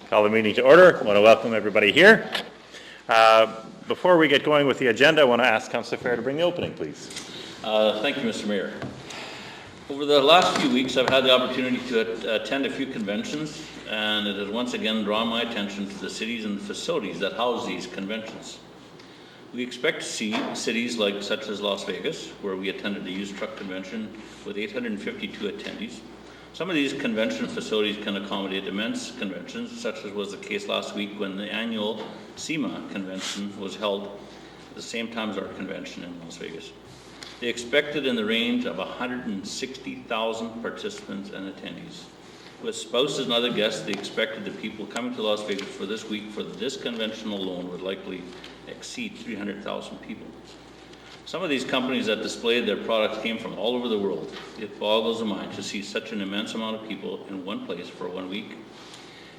Call the meeting to order. I want to welcome everybody here. Before we get going with the agenda, I want to ask Councillor Fair to bring the opening, please. Thank you, Mr. Mayor. Over the last few weeks, I've had the opportunity to attend a few conventions, and it has once again drawn my attention to the cities and facilities that house these conventions. We expect to see cities such as Las Vegas, where we attended the used truck convention with 852 attendees. Some of these convention facilities can accommodate immense conventions, such as was the case last week when the annual SEMA convention was held at the same time as our convention in Las Vegas. They expected in the range of 160,000 participants and attendees. With spouses and other guests, they expected the people coming to Las Vegas for this week for this convention alone would likely exceed 300,000 people. Some of these companies that displayed their products came from all over the world. It boggles the mind to see such an immense amount of people in one place for 1 week.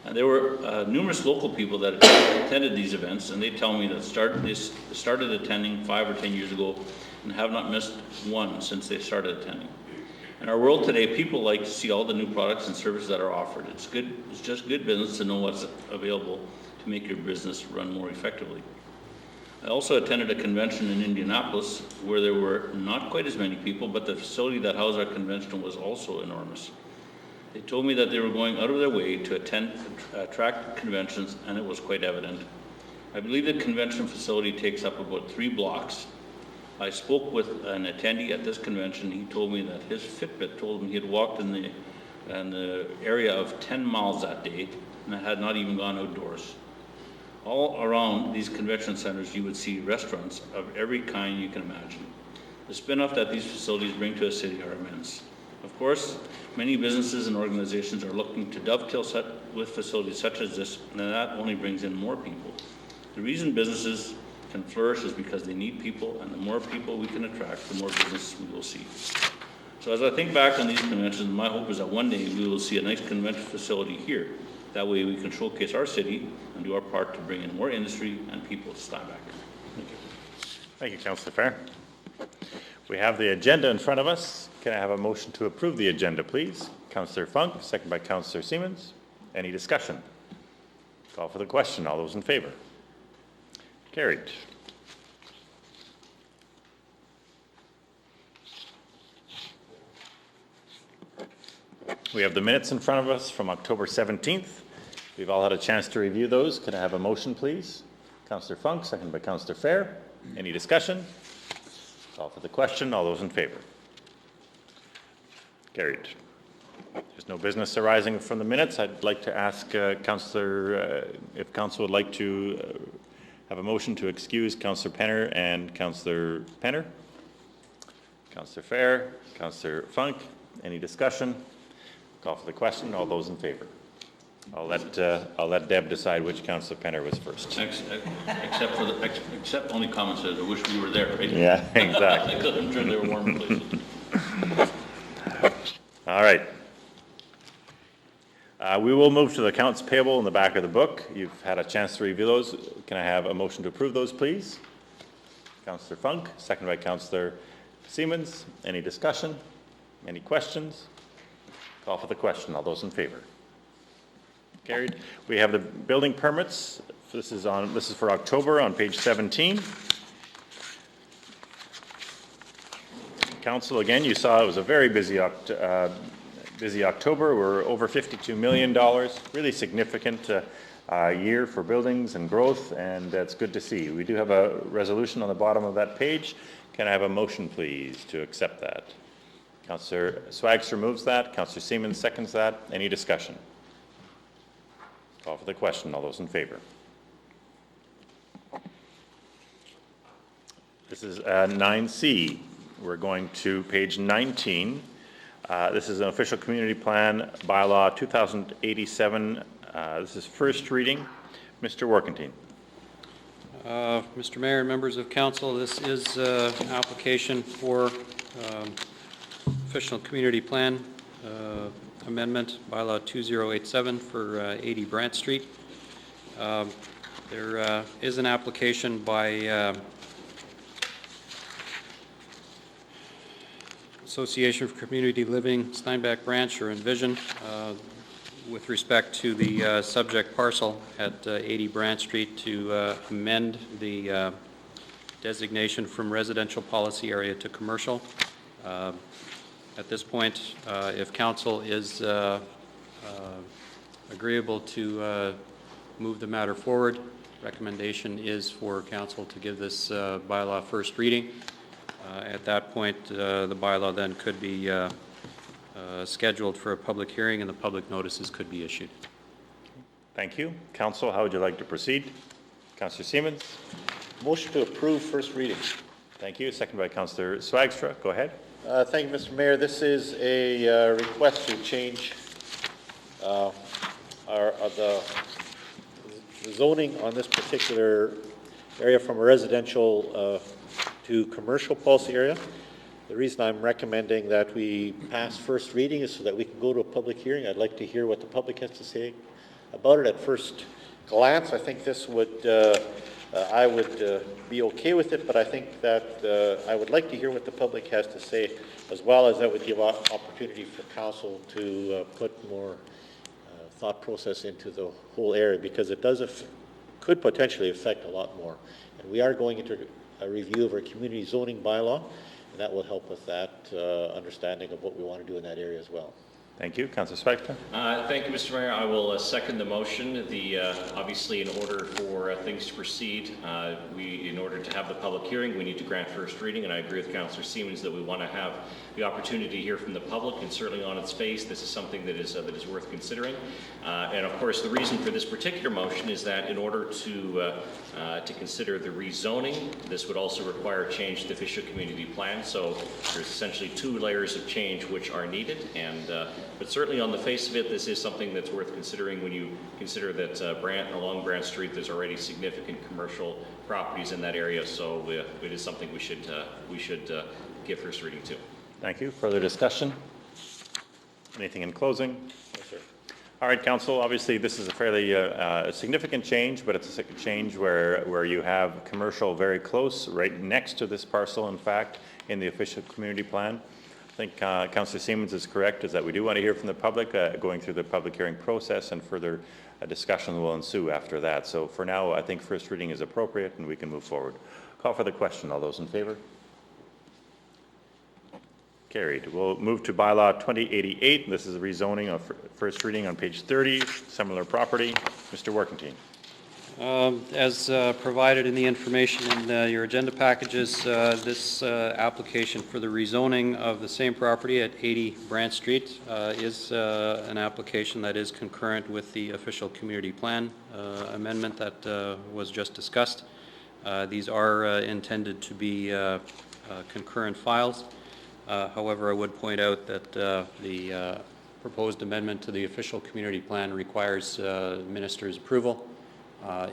And there were numerous local people that attended these events, and they tell me that started attending 5 or 10 years ago and have not missed one since they started attending. In our world today, people like to see all the new products and services that are offered. It's just good business to know what's available to make your business run more effectively. I also attended a convention in Indianapolis where there were not quite as many people, but the facility that housed our convention was also enormous. They told me that they were going out of their way to attract conventions, and it was quite evident. I believe the convention facility takes up about 3 blocks. I spoke with an attendee at this convention. He told me that his Fitbit told him he had walked in the area of 10 miles that day and had not even gone outdoors. All around these convention centers, you would see restaurants of every kind you can imagine. The spin-off that these facilities bring to a city are immense. Of course, many businesses and organizations are looking to dovetail with facilities such as this, and that only brings in more people. The reason businesses can flourish is because they need people, and the more people we can attract, the more business we will see. So as I think back on these conventions, my hope is that one day we will see a nice convention facility here. That way we can showcase our city and do our part to bring in more industry and people to Steinbach. Thank you. Thank you, Councillor Fair. We have the agenda in front of us. Can I have a motion to approve the agenda, please? Councillor Funk, second by Councillor Siemens. Any discussion? Call for the question. All those in favor? Carried. We have the minutes in front of us from October 17th. We've all had a chance to review those. Can I have a motion, please? Councillor Funk, second by Councillor Fair. Any discussion? Call for the question. All those in favor? Carried. There's no business arising from the minutes. I'd like to ask Councillor if Council would like to have a motion to excuse Councillor Penner and Councillor Penner. Councillor Fair, Councillor Funk. Any discussion? Call for the question. All those in favor? I'll let Deb decide which Councillor Penner was first. Except only comments that I wish we were there, right? Yeah, exactly. I'm sure they were warm places. All right. We will move to the accounts payable in the back of the book. You've had a chance to review those. Can I have a motion to approve those, please? Councillor Funk, second by Councillor Siemens. Any discussion? Any questions? Call for the question. All those in favor? Carried. We have the building permits. This is for October on page 17. Council, again, you saw it was a very busy October. We're over $52 million. Really significant year for buildings and growth, and that's good to see. We do have a resolution on the bottom of that page. Can I have a motion, please, to accept that? Councillor Swagster moves that. Councillor Siemens seconds that. Any discussion? Call for the question. All those in favor? This is 9C. We're going to page 19. This is an official community plan bylaw 2087. This is first reading. Mr. Warkentine. Mr. Mayor and members of council, this is an application for official community plan amendment, bylaw 2087 for 80 Brant Street. There is an application by Association for Community Living, Steinbach Branch, or Envision. with respect to the subject parcel at 80 Brant Street to amend the designation from residential policy area to commercial. At this point, if council is agreeable to move the matter forward, recommendation is for council to give this bylaw first reading. At that point, the bylaw then could be scheduled for a public hearing and the public notices could be issued. Thank you. Council, how would you like to proceed? Councillor Siemens? Motion to approve first reading. Thank you. Second by Councillor Swagstra. Go ahead. Thank you, Mr. Mayor. This is a request to change the zoning on this particular area from a residential to commercial policy area. The reason I'm recommending that we pass first reading is so that we can go to a public hearing. I'd like to hear what the public has to say about it. At first glance, I think this would, I would be okay with it, but I think that I would like to hear what the public has to say, as well as that would give opportunity for council to put more thought process into the whole area, because it could potentially affect a lot more. And we are going into a review of our community zoning bylaw, and that will help with that understanding of what we want to do in that area as well. Thank you. Councillor Spector. Thank you, Mr. Mayor. I will second the motion. Obviously, in order for things to proceed, in order to have the public hearing, we need to grant first reading, and I agree with Councillor Siemens that we want to have the opportunity to hear from the public, and certainly on its face, this is something that is worth considering. And of course, the reason for this particular motion is that in order to consider the rezoning, this would also require a change to the official community plan. So there's essentially two layers of change which are needed, and but certainly on the face of it, this is something that's worth considering when you consider that along Brant Street, there's already significant commercial properties in that area. So it is something we should give first reading to. Thank you. Further discussion? Anything in closing? Yes, sir. All right, Council, obviously this is a fairly significant change, but it's a change where you have commercial very close, right next to this parcel, in fact, in the official community plan. I think Councillor Siemens is correct, is that we do want to hear from the public going through the public hearing process, and further discussion will ensue after that. So for now, I think first reading is appropriate and we can move forward. Call for the question. All those in favor? Carried. We'll move to bylaw 2088. This is a rezoning of first reading on page 30, similar property. Mr. Workentine. As provided in the information in your agenda packages, this application for the rezoning of the same property at 80 Brant Street is an application that is concurrent with the official community plan amendment that was just discussed. These are intended to be concurrent files. However, I would point out that the proposed amendment to the official community plan requires minister's approval,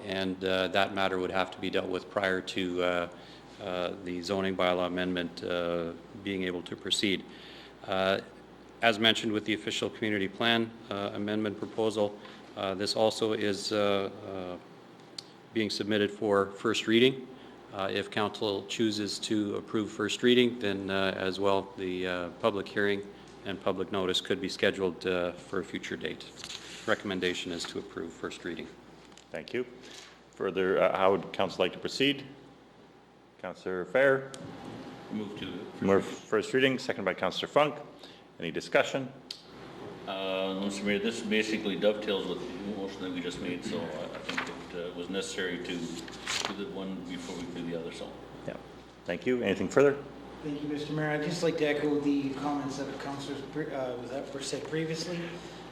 and that matter would have to be dealt with prior to the zoning bylaw amendment being able to proceed. As mentioned with the official community plan amendment proposal, this also is being submitted for first reading. If council chooses to approve first reading, then as well the public hearing and public notice could be scheduled for a future date. Recommendation is to approve first reading. Thank you. Further, how would council like to proceed? Councillor Fair. Move first reading, second by Councillor Funk. Any discussion? Mr. Mayor, this basically dovetails with the motion that we just made, so I think it was necessary to do the one before we do the other. So, yeah. Thank you. Anything further? Thank you, Mr. Mayor. I'd just like to echo the comments that the councillors were said previously.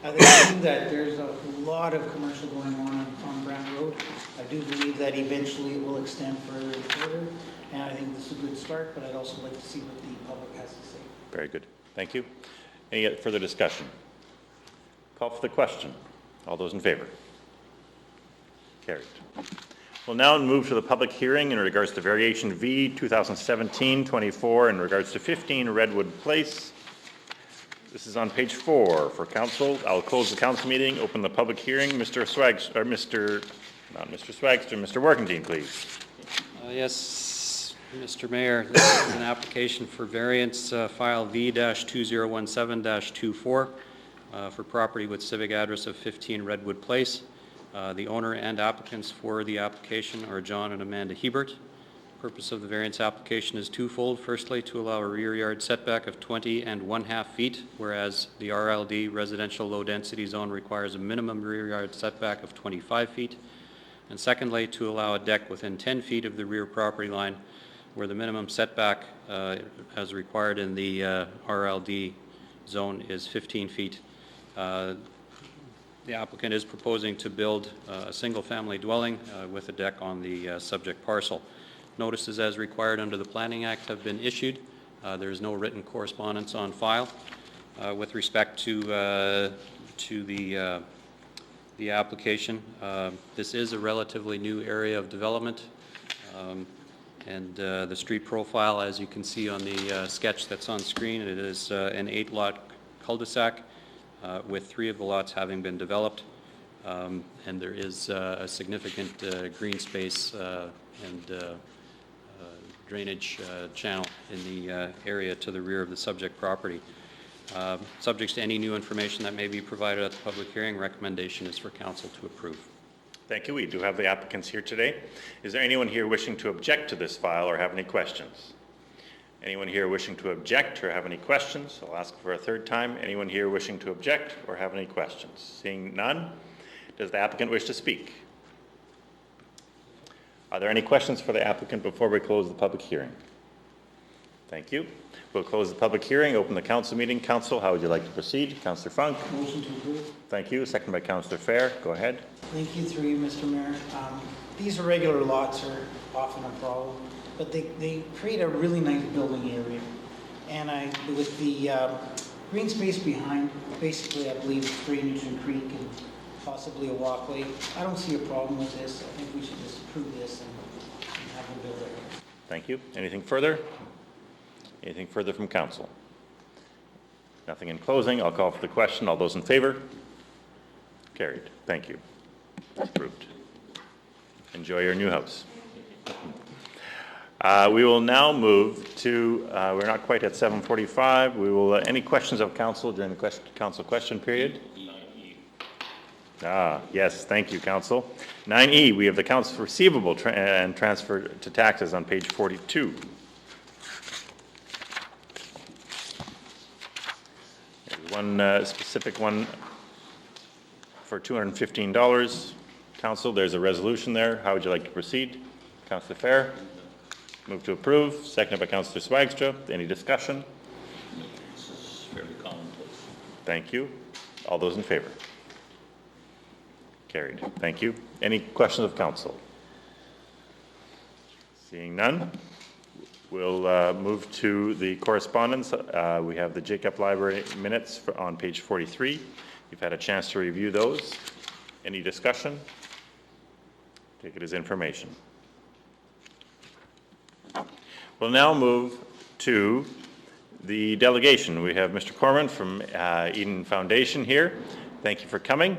I think that there's a lot of commercial going on Brant Road. I do believe that eventually it will extend further and further, and I think this is a good start, but I'd also like to see what the public has to say. Very good. Thank you. Any further discussion? Call for the question. All those in favor? Carried. We'll now move to the public hearing in regards to Variation V 2017-24 in regards to 15 Redwood Place. This is on page 4 for council. I'll close the council meeting, open the public hearing. Mr. Workentine, please. Yes, Mr. Mayor, this is an application for variance file V-2017-24. for property with civic address of 15 Redwood Place. The owner and applicants for the application are John and Amanda Hebert. Purpose of the variance application is twofold. Firstly, to allow a rear yard setback of 20 1/2 feet, whereas the RLD residential low density zone requires a minimum rear yard setback of 25 feet. And secondly, to allow a deck within 10 feet of the rear property line, where the minimum setback as required in the RLD zone is 15 feet. The applicant is proposing to build a single-family dwelling with a deck on the subject parcel. Notices as required under the Planning Act have been issued. There is no written correspondence on file. With respect to the application, this is a relatively new area of development, and the street profile, as you can see on the sketch that's on screen, it is an 8-lot cul-de-sac with 3 of the lots having been developed, and there is a significant green space and drainage channel in the area to the rear of the subject property. Subject to any new information that may be provided at the public hearing, recommendation is for council to approve. Thank you. We do have the applicants here today. Is there anyone here wishing to object to this file or have any questions? Anyone here wishing to object or have any questions? I'll ask for a third time. Anyone here wishing to object or have any questions? Seeing none, does the applicant wish to speak? Are there any questions for the applicant before we close the public hearing? Thank you. We'll close the public hearing, open the council meeting. Council, how would you like to proceed? Councillor Funk? Motion to approve. Thank you. Second by Councillor Fair. Go ahead. Thank you, through you, Mr. Mayor. These irregular lots are often a problem, but they create a really nice building area. And with the green space behind, basically I believe drainage and creek and possibly a walkway, I don't see a problem with this. I think we should just approve this and have them build it. Thank you. Anything further? Anything further from council? Nothing in closing. I'll call for the question. All those in favor? Carried. Thank you. Approved. Enjoy your new house. We will now move to, we're not quite at 7:45. We will, any questions of council during the council question period? Yes, thank you, council. 9E, we have the council receivable and transfer to taxes on page 42. There's one specific one for $215. Council, there's a resolution there. How would you like to proceed? Councillor Fair? Move to approve. Seconded by Councillor Swagstra. Any discussion? This is fairly commonplace. Thank you. All those in favor? Carried. Thank you. Any questions of council? Seeing none, we'll move to the correspondence. We have the Jacob Library minutes on page 43. You've had a chance to review those. Any discussion? Take it as information. We'll now move to the delegation. We have Mr. Corman from Eden Foundation here. Thank you for coming.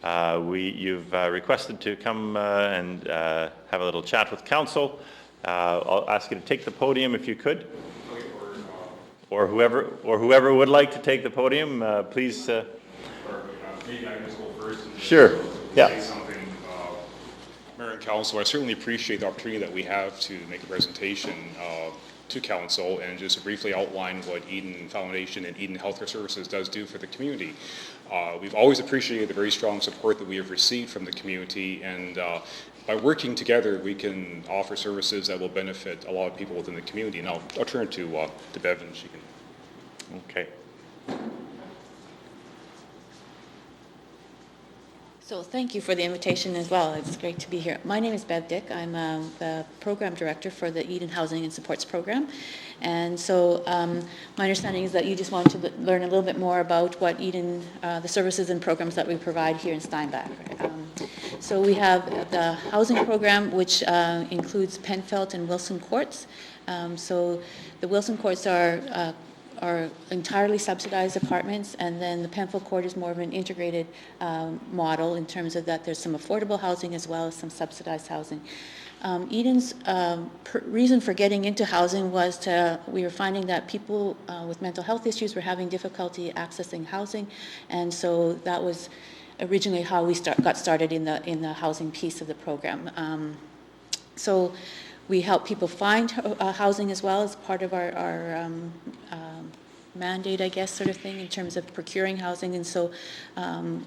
You've requested to come and have a little chat with council. I'll ask you to take the podium if you could, or whoever would like to take the podium. Please. Maybe I can just go first. And Sure. Yeah. Say something. Mayor and council, I certainly appreciate the opportunity that we have to make a presentation to council and just to briefly outline what Eden Foundation and Eden Healthcare Services does do for the community. We've always appreciated the very strong support that we have received from the community, and by working together, we can offer services that will benefit a lot of people within the community. And I'll turn to Bevan. She can. Okay. So thank you for the invitation as well. It's great to be here. My name is Bev Dick. I'm the program director for the Eden Housing and Supports program. And so my understanding is that you just wanted to learn a little bit more about what Eden, the services and programs that we provide here in Steinbach. So we have the housing program, which includes Penfelt and Wilson Courts. So the Wilson Courts are entirely subsidized apartments, and then the Penfield Court is more of an integrated model in terms of that there's some affordable housing as well as some subsidized housing. Eden's reason for getting into housing was we were finding that people with mental health issues were having difficulty accessing housing, and so that was originally how we got started in the housing piece of the program. So we help people find housing as well as part of our mandate, I guess, sort of thing, in terms of procuring housing, and so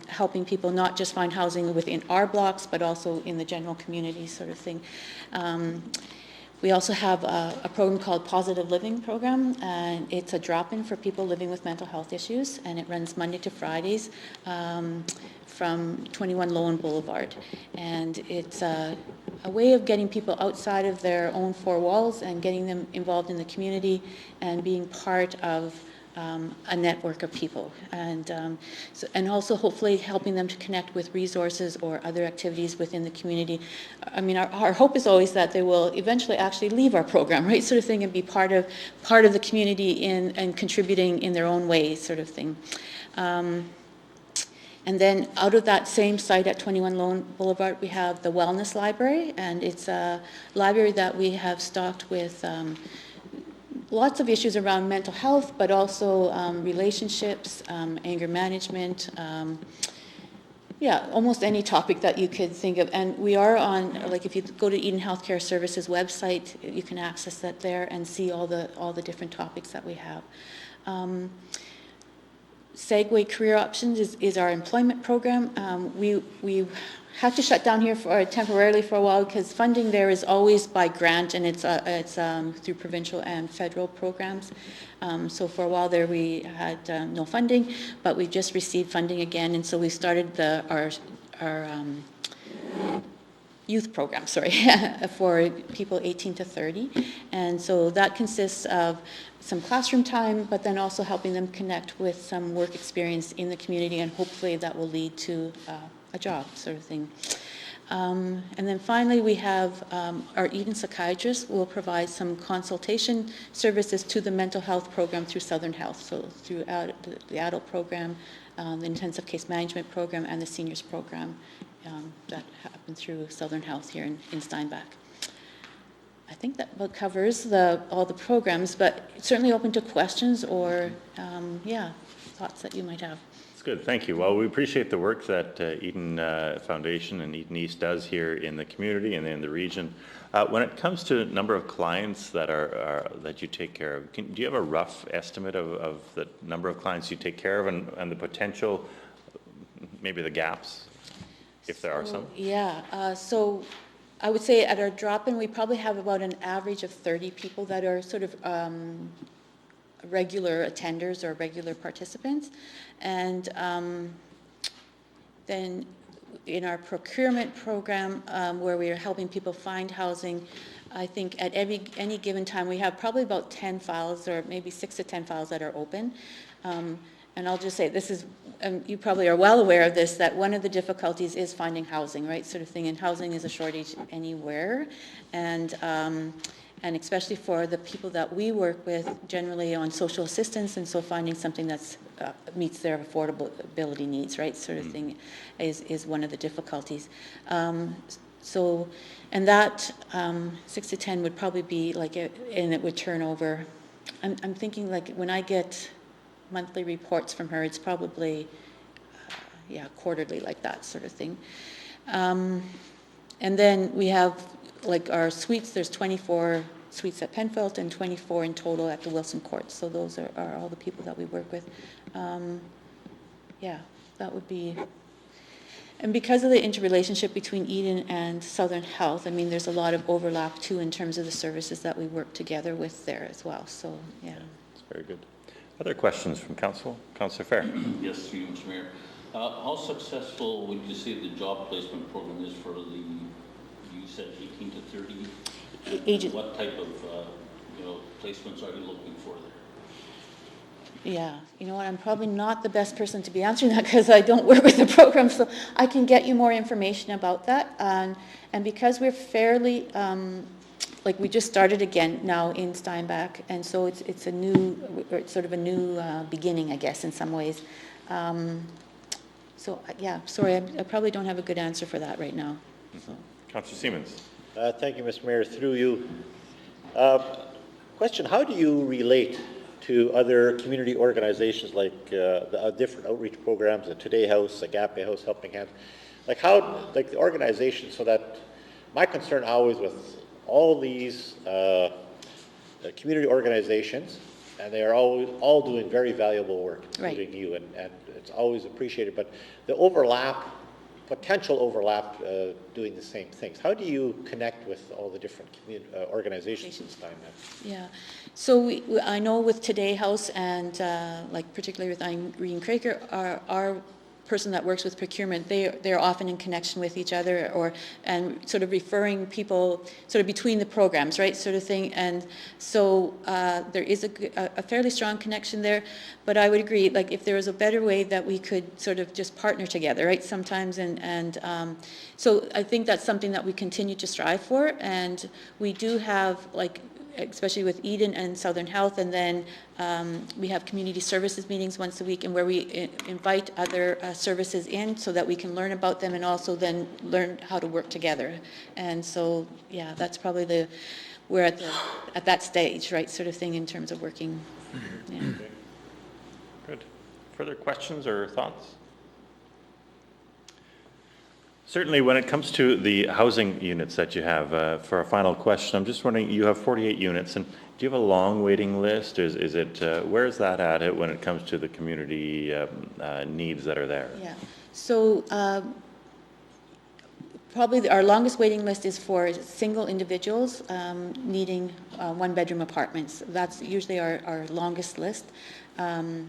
helping people not just find housing within our blocks, but also in the general community sort of thing. We also have a program called Positive Living Program, and it's a drop-in for people living with mental health issues, and it runs Monday to Fridays from 21 Lowen Boulevard. And it's a way of getting people outside of their own four walls and getting them involved in the community and being part of a network of people, and also hopefully helping them to connect with resources or other activities within the community. I mean, our hope is always that they will eventually actually leave our program, right, sort of thing, and be part of the community and contributing in their own ways, sort of thing. And then out of that same site at 21 Lowen Boulevard, we have the Wellness Library, and it's a library that we have stocked with lots of issues around mental health, but also relationships, anger management, almost any topic that you could think of. And we are on, like, if you go to Eden Healthcare Services website, you can access that there and see all the different topics that we have. Segue Career Options is our employment program. We had to shut down here temporarily for a while because funding there is always by grant, and it's through provincial and federal programs. So for a while there we had no funding, but we just received funding again, and so we started our youth program, for people 18 to 30. And so that consists of some classroom time, but then also helping them connect with some work experience in the community, and hopefully that will lead to a job, sort of thing. And then finally, we have our Eden psychiatrist will provide some consultation services to the mental health program through Southern Health. So throughout the adult program, the intensive case management program, and the seniors program that happen through Southern Health here in Steinbach. I think that about covers all the programs, but certainly open to questions or thoughts that you might have. Good, thank you. Well, we appreciate the work that Eden Foundation and Eden East does here in the community and in the region. When it comes to number of clients that that you take care of, do you have a rough estimate of the number of clients you take care of and the potential, maybe the gaps, if there are some? Yeah, so I would say at our drop-in, we probably have about an average of 30 people that are sort of regular attenders or regular participants. And then in our procurement program, where we are helping people find housing, I think at any given time we have probably about 10 files, or maybe 6 to 10 files that are open. And I'll just say, this is, you probably are well aware of this, that one of the difficulties is finding housing, right, sort of thing, and housing is a shortage anywhere. And especially for the people that we work with, generally on social assistance, and so finding something that meets their affordability needs, right, sort of thing, is one of the difficulties. So, and that 6 to 10 would probably be like, and it would turn over. I'm thinking, like, when I get monthly reports from her, it's probably, quarterly, like that sort of thing. And then we have, like, our suites, there's 24 suites at Penfield and 24 in total at the Wilson Court. So those are all the people that we work with. That would be, and because of the interrelationship between Eden and Southern Health, I mean, there's a lot of overlap too in terms of the services that we work together with there as well. So, yeah. That's very good. Other questions from Council? Councillor Fair. Yes, through you, Mr. Mayor. How successful would you say the job placement program is for you said 18 to 30? Agent. What type of placements are you looking for there? Yeah, you know what, I'm probably not the best person to be answering that because I don't work with the program, so I can get you more information about that. And because we're fairly, like, we just started again now in Steinbach, and so it's sort of a new beginning, I guess, in some ways. So yeah, sorry, I probably don't have a good answer for that right now. So. Councillor Siemens. Thank you, Mr. Mayor. Through you. Question, how do you relate to other community organizations like the different outreach programs, the Today House, Agape House, Helping Hands? Like how, like the organizations, so that my concern always with all these community organizations, and they are all doing very valuable work, including Right. you, and it's always appreciated, but the overlap, potential overlap doing the same things. How do you connect with all the different organizations this time then? Yeah, so I know with Today House and like particularly with Irene Kraker, our person that works with procurement, they're often in connection with each other and sort of referring people sort of between the programs, right, sort of thing. And so there is a fairly strong connection there, but I would agree, like if there was a better way that we could sort of just partner together, right, sometimes, and so I think that's something that we continue to strive for, and we do have, like, especially with Eden and Southern Health, and then we have community services meetings once a week, and where we invite other services in so that we can learn about them and also then learn how to work together. And so, yeah, that's probably we're at that stage, right, sort of thing in terms of working. Yeah. Good. Further questions or thoughts? Certainly, when it comes to the housing units that you have, for a final question, I'm just wondering, you have 48 units, and do you have a long waiting list? Is it, where is that at when it comes to the community needs that are there? Yeah, so probably our longest waiting list is for single individuals needing one-bedroom apartments. That's usually our longest list. And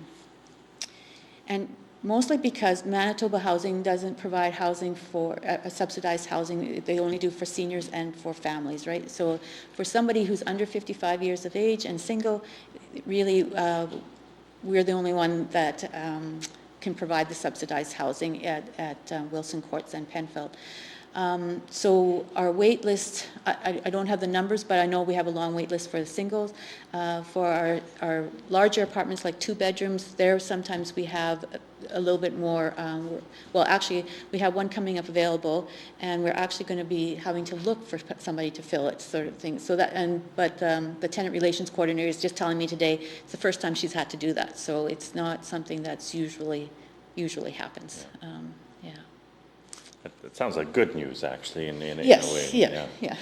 mostly because Manitoba Housing doesn't provide housing for subsidized housing. They only do for seniors and for families, right? So for somebody who's under 55 years of age and single, really we're the only one that can provide the subsidized housing at Wilson Courts and Penfield. So our wait list, I don't have the numbers, but I know we have a long wait list for the singles. For our larger apartments, like 2 bedrooms, there sometimes we have a little bit more, well, actually, we have one coming up available, and we're actually going to be having to look for somebody to fill it, sort of thing. So that, but the tenant relations coordinator is just telling me today it's the first time she's had to do that. So it's not something that's usually happens. Yeah. It sounds like good news, actually, in a way. Yes, yeah. Yeah,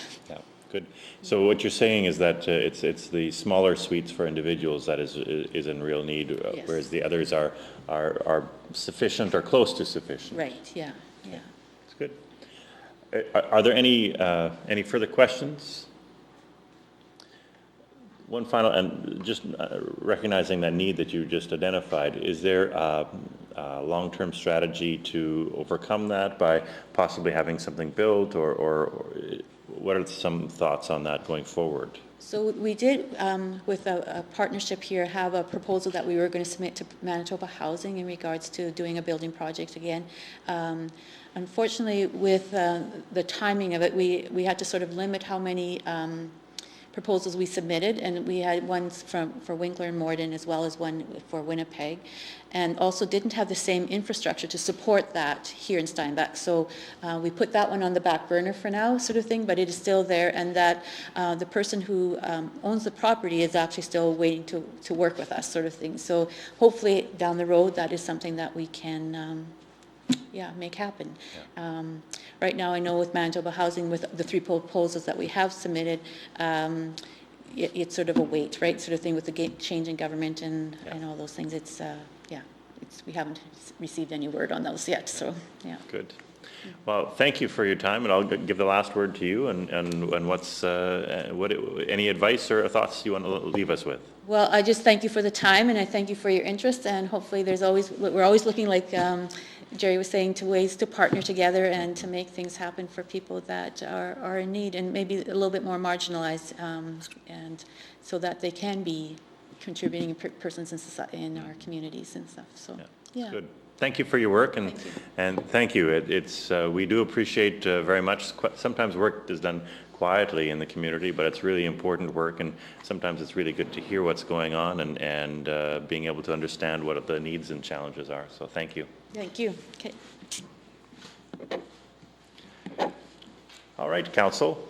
good. So what you're saying is that it's the smaller suites for individuals that is in real need, Yes. whereas the others are sufficient or close to sufficient. Right, yeah. That's good. Are there any further questions? One final, and just recognizing that need that you just identified, is there a long-term strategy to overcome that by possibly having something built, or what are some thoughts on that going forward? So we did, with a partnership here, have a proposal that we were going to submit to Manitoba Housing in regards to doing a building project again. Unfortunately, with the timing of it, we had to sort of limit how many proposals we submitted, and we had ones for Winkler and Morden as well as one for Winnipeg, and also didn't have the same infrastructure to support that here in Steinbach. So we put that one on the back burner for now, sort of thing, but it is still there, and that the person who owns the property is actually still waiting to work with us, sort of thing. So hopefully down the road that is something that we can make happen. Yeah. Right now, I know with Manitoba Housing, with the 3 proposals that we have submitted, it's sort of a wait, right, sort of thing with the change in government and all those things. It's, we haven't received any word on those yet, so, yeah. Good. Well, thank you for your time, and I'll give the last word to you, and what's, any advice or thoughts you want to leave us with? Well, I just thank you for the time, and I thank you for your interest, and hopefully we're always looking, like Jerry was saying, to ways to partner together and to make things happen for people that are in need and maybe a little bit more marginalized, and so that they can be contributing persons in society, in our communities and stuff. So, yeah. Good. Thank you for your work, and thank you. It's we do appreciate very much. Sometimes work is done quietly in the community, but it's really important work, and sometimes it's really good to hear what's going on and being able to understand what the needs and challenges are. So thank you. Thank you. Okay. All right, Council.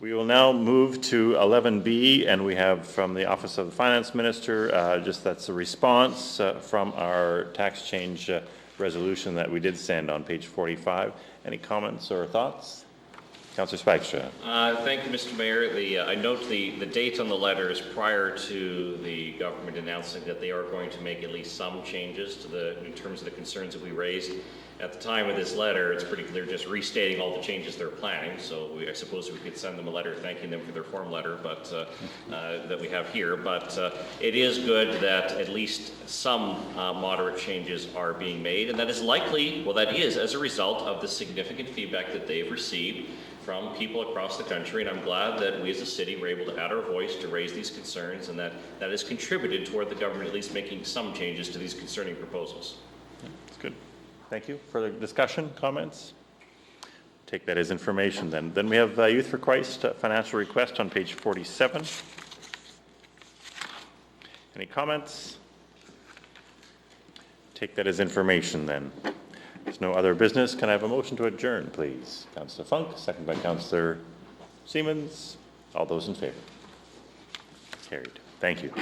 We will now move to 11B, and we have from the Office of the Finance Minister, just that's a response from our tax change resolution that we did send on page 45. Any comments or thoughts? Councillor Spijkstra. Thank you, Mr. Mayor. I note the date on the letter is prior to the government announcing that they are going to make at least some changes to in terms of the concerns that we raised. At the time of this letter, it's pretty clear just restating all the changes they're planning. So I suppose we could send them a letter thanking them for their form letter, but that we have here. But it is good that at least some moderate changes are being made, and that is likely, well, that is as a result of the significant feedback that they've received from people across the country, and I'm glad that we as a city were able to add our voice to raise these concerns, and that has contributed toward the government at least making some changes to these concerning proposals. That's good. Thank you. Further discussion, comments? Take that as information then. Then we have Youth for Christ financial request on page 47. Any comments? Take that as information then. There's no other business. Can I have a motion to adjourn, please? Councillor Funk, second by Councillor Siemens. All those in favor? Carried. Thank you.